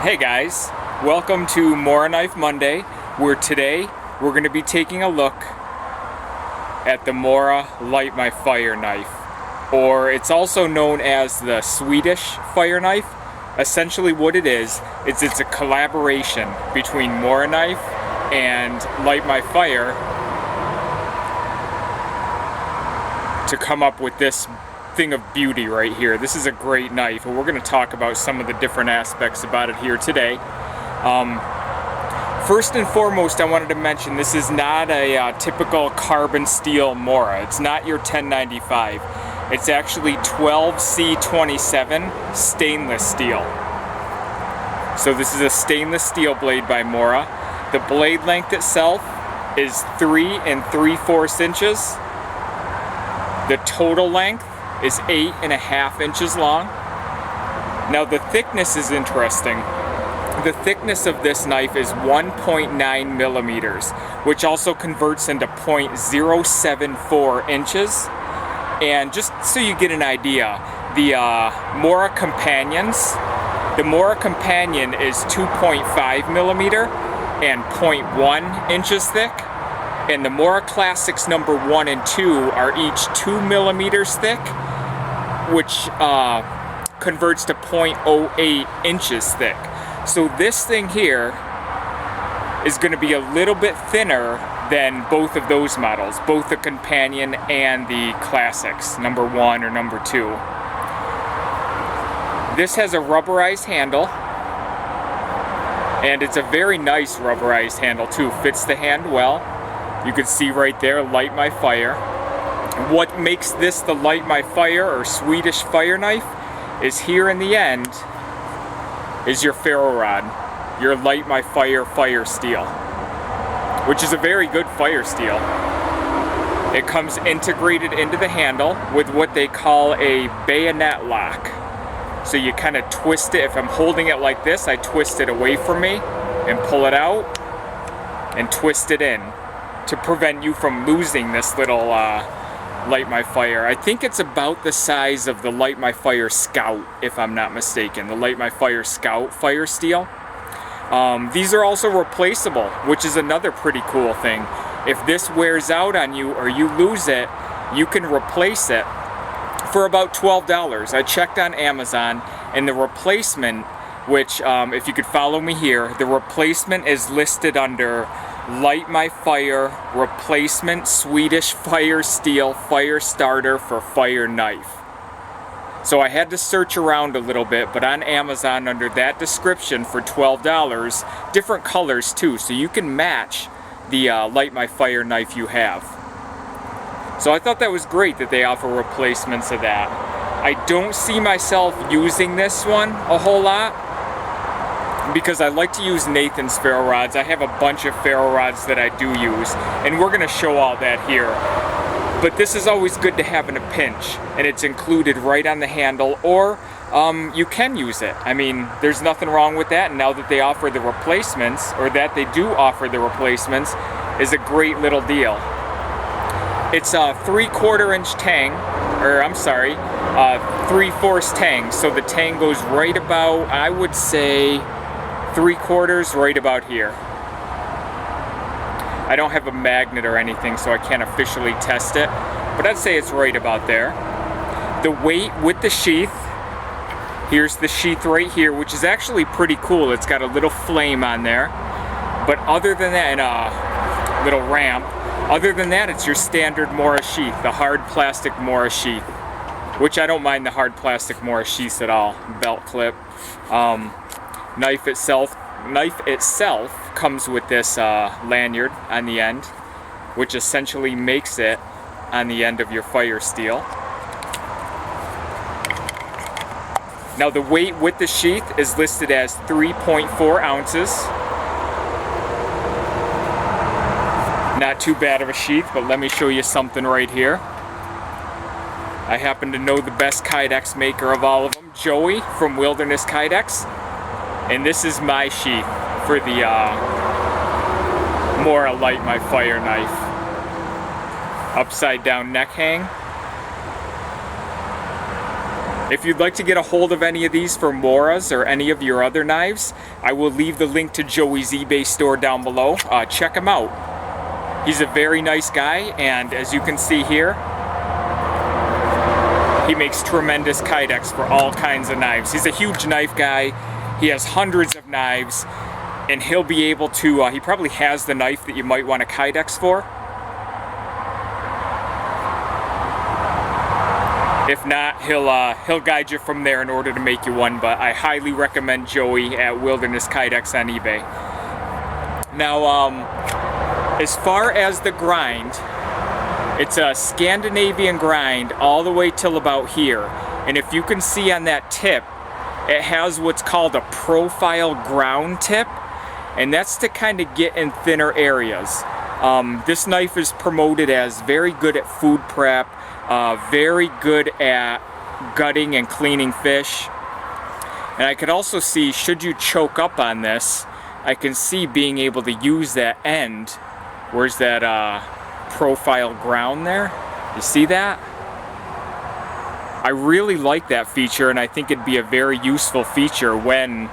Hey guys, welcome to Morakniv Monday, where today we're going to be taking a look at the Mora Light My Fire knife, or it's also known as the Swedish Fireknife. Essentially what it is, it's a collaboration between Morakniv and Light My Fire to come up with this thing of beauty right here. This is a great knife, and we're going to talk about some of the different aspects about it here today. First and foremost, I wanted to mention this is not a typical carbon steel Mora. It's not your 1095. It's actually 12C27 stainless steel. So this is a stainless steel blade by Mora. The blade length itself is 3 3/4 inches. The total length is 8.5 inches long. Now the thickness is interesting. The thickness of this knife is 1.9 millimeters, which also converts into 0.074 inches. And just so you get an idea, the Mora Companions, the Mora Companion is 2.5 millimeter and 0.1 inches thick. And the Mora Classics number 1 and 2 are each 2 millimeters thick, which converts to 0.08 inches thick. So this thing here is going to be a little bit thinner than both of those models, both the Companion and the Classics, number 1 or number 2. This has a rubberized handle, and it's a very nice rubberized handle too. Fits the hand well. You can see right there, Light My Fire. What makes this the Light My Fire or Swedish Fireknife is here in the end is your ferro rod, your Light My Fire fire steel, which is a very good fire steel. It comes integrated into the handle with what they call a bayonet lock. So you kind of twist it. If I'm holding it like this, I twist it away from me and pull it out and twist it in to prevent you from losing this little Light My Fire. I think it's about the size of the Light My Fire Scout, if I'm not mistaken. The Light My Fire Scout fire steel. These are also replaceable, which is another pretty cool thing. If this wears out on you or you lose it, you can replace it for about $12. I checked on Amazon, and the replacement, which if you could follow me here, the replacement is listed under Light My Fire Replacement Swedish Fire Steel Fire Starter for Fire Knife. So I had to search around a little bit, but on Amazon under that description for $12, different colors too, so you can match the Light My Fire knife you have. So I thought that was great that they offer replacements of that. I don't see myself using this one a whole lot, because I like to use Nathan's ferro rods. I have a bunch of ferro rods that I do use, and we're going to show all that here. But this is always good to have in a pinch, and it's included right on the handle, or you can use it. I mean, there's nothing wrong with that, and now that they offer the replacements, or that they do offer the replacements, is a great little deal. It's a 3/4 inch tang, or I'm sorry, 3/4 tang, so the tang goes right about, I would say, 3/4 right about here. I don't have a magnet or anything, so I can't officially test it, but I'd say it's right about there. The weight with the sheath, here's the sheath right here, which is actually pretty cool. It's got a little flame on there, but other than that, and a little ramp, other than that, it's your standard Mora sheath, the hard plastic Mora sheath, which I don't mind the hard plastic Mora sheaths at all. Belt clip. Knife itself comes with this lanyard on the end, which essentially makes it on the end of your fire steel. Now the weight with the sheath is listed as 3.4 ounces. Not too bad of a sheath, but let me show you something right here. I happen to know the best kydex maker of all of them, Joey from Wilderness Kydex. And this is my sheath for the Mora Light My Fire knife. Upside down neck hang. If you'd like to get a hold of any of these for Mora's or any of your other knives, I will leave the link to Joey's eBay store down below. Check him out. He's a very nice guy, and as you can see here, he makes tremendous kydex for all kinds of knives. He's a huge knife guy. He has hundreds of knives, and he'll be able to, he probably has the knife that you might want a kydex for. If not, he'll guide you from there in order to make you one, but I highly recommend Joey at Wilderness Kydex on eBay. Now, as far as the grind, it's a Scandinavian grind all the way till about here. And if you can see on that tip, it has what's called a profile ground tip, and that's to kind of get in thinner areas. This knife is promoted as very good at food prep, very good at gutting and cleaning fish. And I could also see, should you choke up on this, I can see being able to use that end. Where's that profile ground there? You see that? I really like that feature, and I think it'd be a very useful feature when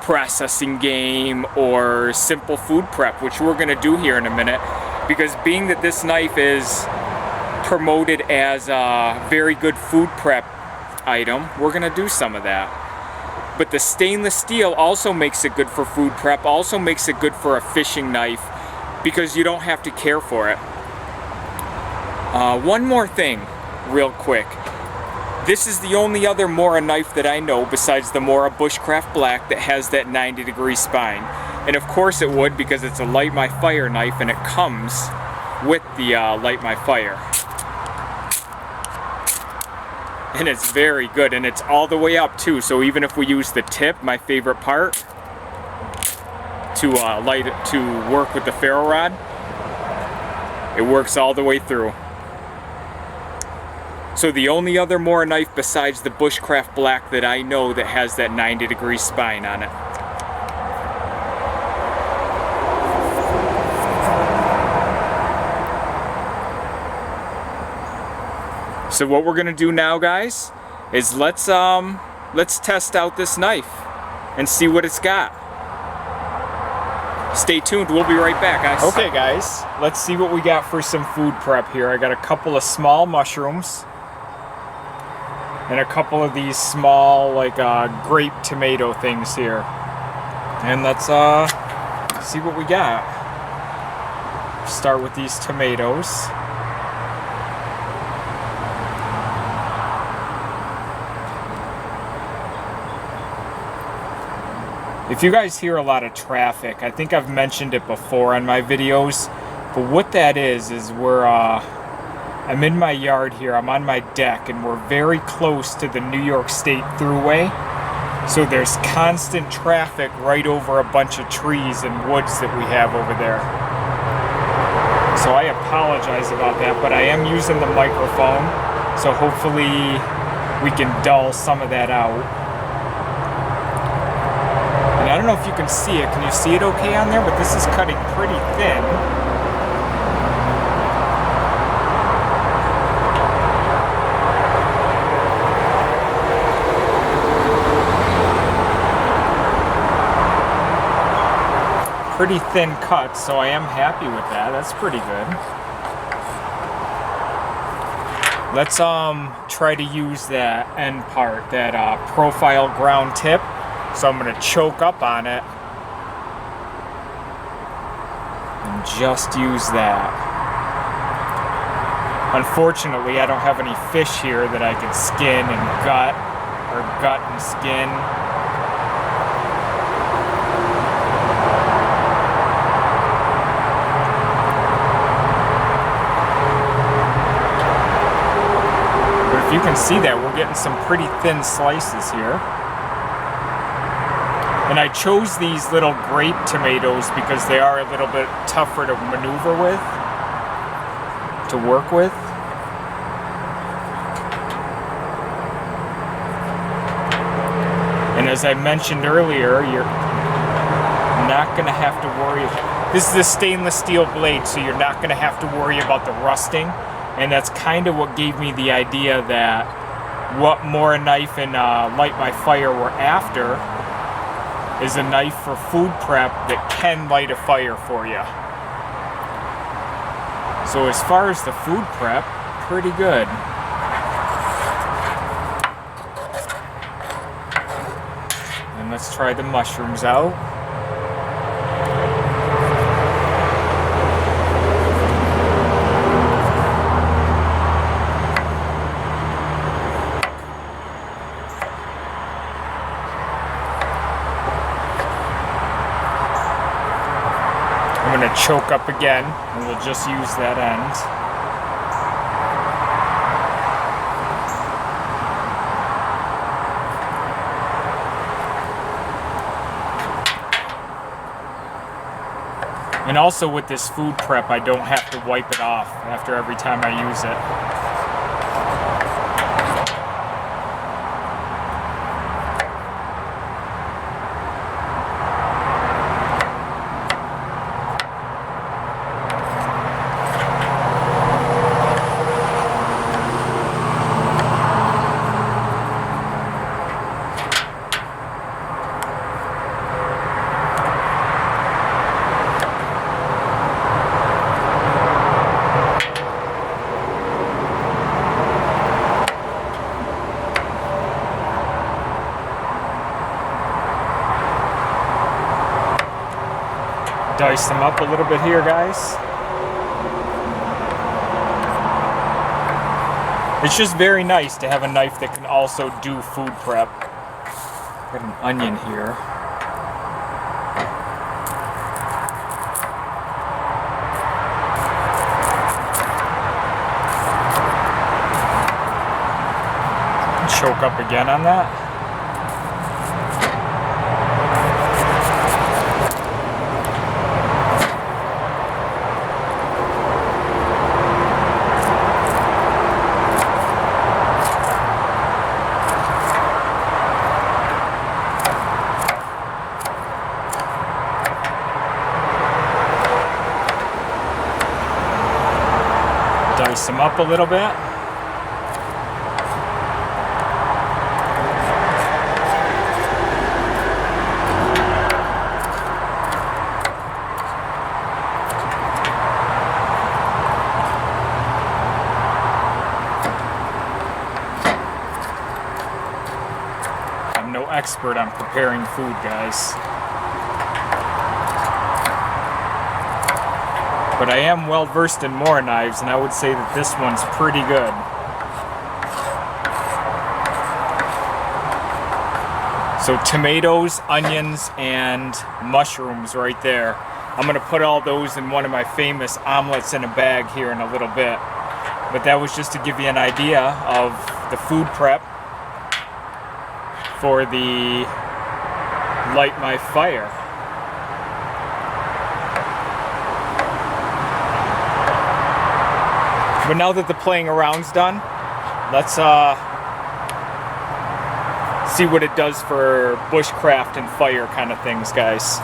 processing game or simple food prep, which we're going to do here in a minute, because being that this knife is promoted as a very good food prep item, we're going to do some of that. But the stainless steel also makes it good for food prep, also makes it good for a fishing knife, because you don't have to care for it. One more thing real quick. This is the only other Mora knife that I know besides the Mora Bushcraft Black that has that 90-degree spine. And of course it would, because it's a Light My Fire knife and it comes with the Light My Fire. And it's very good, and it's all the way up too, so even if we use the tip, my favorite part, to work with the ferro rod, it works all the way through. So the only other Mora knife besides the Bushcraft Black that I know that has that 90-degree spine on it. So what we're gonna do now, guys, is let's test out this knife and see what it's got. Stay tuned, we'll be right back, guys. Okay, guys, let's see what we got for some food prep here. I got a couple of small mushrooms and a couple of these small, like, grape tomato things here. And let's see what we got. Start with these tomatoes. If you guys hear a lot of traffic, I think I've mentioned it before on my videos, but what that is I'm in my yard here, I'm on my deck, and we're very close to the New York State Thruway, so there's constant traffic right over a bunch of trees and woods that we have over there. So I apologize about that, but I am using the microphone, so hopefully we can dull some of that out. I don't know if you can see it. Can you see it okay on there? But this is cutting pretty thin. Pretty thin cut, so I am happy with that. That's pretty good. Let's try to use that end part, that profile ground tip. So I'm going to choke up on it and just use that. Unfortunately, I don't have any fish here that I can skin and gut, or gut and skin. But if you can see that, we're getting some pretty thin slices here. And I chose these little grape tomatoes because they are a little bit tougher to maneuver with, to work with. And as I mentioned earlier, you're not going to have to worry. This is a stainless steel blade, so you're not going to have to worry about the rusting. And that's kind of what gave me the idea that what Mora Knife and Light My Fire were after is a knife for food prep that can light a fire for you. So as far as the food prep, pretty good. And let's try the mushrooms out. I'm going to choke up again, and we'll just use that end. And also with this food prep, I don't have to wipe it off after every time I use it. Dice them up a little bit here, guys. It's just very nice to have a knife that can also do food prep. Got an onion here. Choke up again on that. Dice them up a little bit. I'm no expert on preparing food, guys. But I am well versed in Mora knives, and I would say that this one's pretty good. So tomatoes, onions, and mushrooms right there. I'm gonna put all those in one of my famous omelets in a bag here in a little bit. But that was just to give you an idea of the food prep for the Light My Fire. But now that the playing around's done, let's see what it does for bushcraft and fire kind of things, guys.